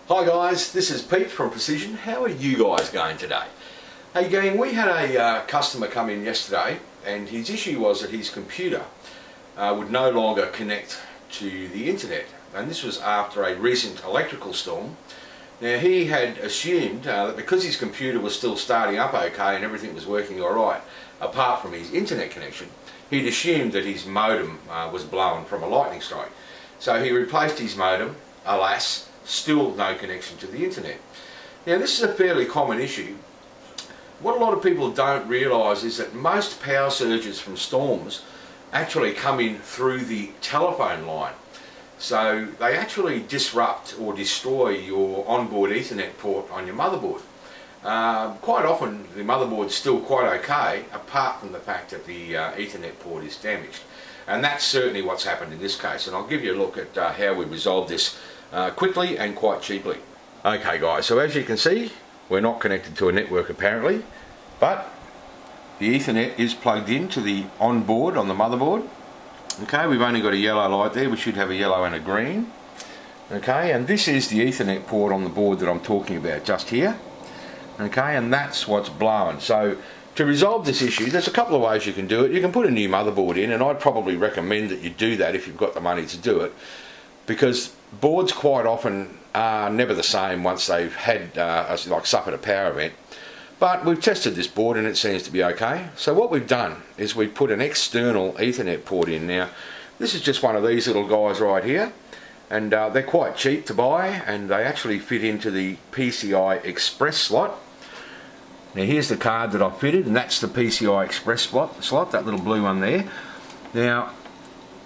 Hi guys, this is Pete from Precision. How are you guys going today? Hey gang, we had a customer come in yesterday and his issue was that his computer would no longer connect to the internet, and this was after a recent electrical storm. Now he had assumed that because his computer was still starting up okay and everything was working alright apart from his internet connection, he'd assumed that his modem was blown from a lightning strike. So he replaced his modem. Alas, still no connection to the internet. Now this is a fairly common issue. What a lot of people don't realise is that most power surges from storms actually come in through the telephone line. So they actually disrupt or destroy your onboard Ethernet port on your motherboard. Quite often the motherboard's still quite okay apart from the fact that the Ethernet port is damaged. And that's certainly what's happened in this case, and I'll give you a look at how we resolve this quickly and quite cheaply. Okay guys, so as you can see, we're not connected to a network apparently, but the Ethernet is plugged into the onboard on the motherboard. Okay, we've only got a yellow light there. We should have a yellow and a green. Okay, and this is the Ethernet port on the board that I'm talking about just here. Okay, and that's what's blown. So to resolve this issue, there's a couple of ways you can do it. You can put a new motherboard in, and I'd probably recommend that you do that if you've got the money to do it, because boards quite often are never the same once they've had like suffered a power event. But we've tested this board and it seems to be okay. So what we've done is we've put an external Ethernet port in. Now this is just one of these little guys right here, and they're quite cheap to buy, and they actually fit into the PCI Express slot. Now here's the card that I've fitted, and that's the PCI Express slot, that little blue one there. Now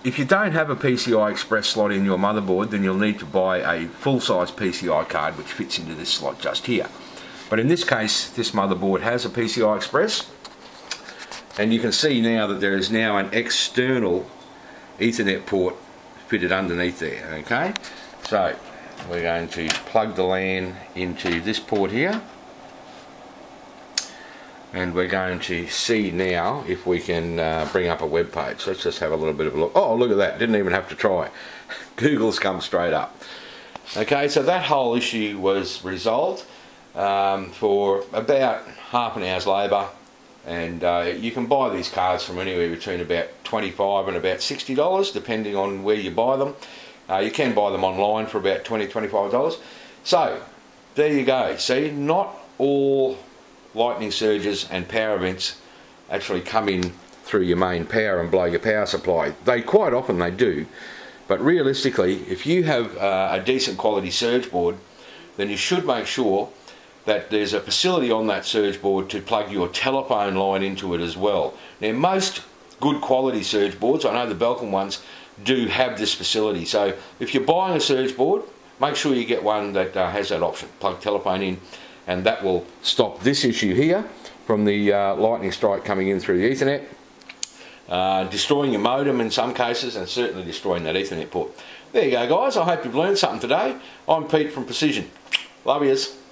if you don't have a PCI Express slot in your motherboard, then you'll need to buy a full-size PCI card which fits into this slot just here. But in this case, this motherboard has a PCI Express, and you can see now that there is now an external Ethernet port fitted underneath there. Okay, so we're going to plug the LAN into this port here, and we're going to see now if we can bring up a web page. Let's just have a little bit of a look. Oh, look at that, didn't even have to try. Google's come straight up. Okay, so that whole issue was resolved for about half an hour's labour, and you can buy these cards from anywhere between about $25 and about $60 depending on where you buy them. You can buy them online for about $20–25. So there you go. See, not all lightning surges and power events actually come in through your main power and blow your power supply. Quite often they do, but realistically if you have a decent quality surge board, then you should make sure that there's a facility on that surge board to plug your telephone line into it as well. Now most good quality surge boards, I know the Belkin ones, do have this facility. So if you're buying a surge board, make sure you get one that has that option, plug telephone in, and that will stop this issue here from the lightning strike coming in through the Ethernet, destroying your modem in some cases, and certainly destroying that Ethernet port. There you go guys, I hope you've learned something today. I'm Pete from Precision. Love yous.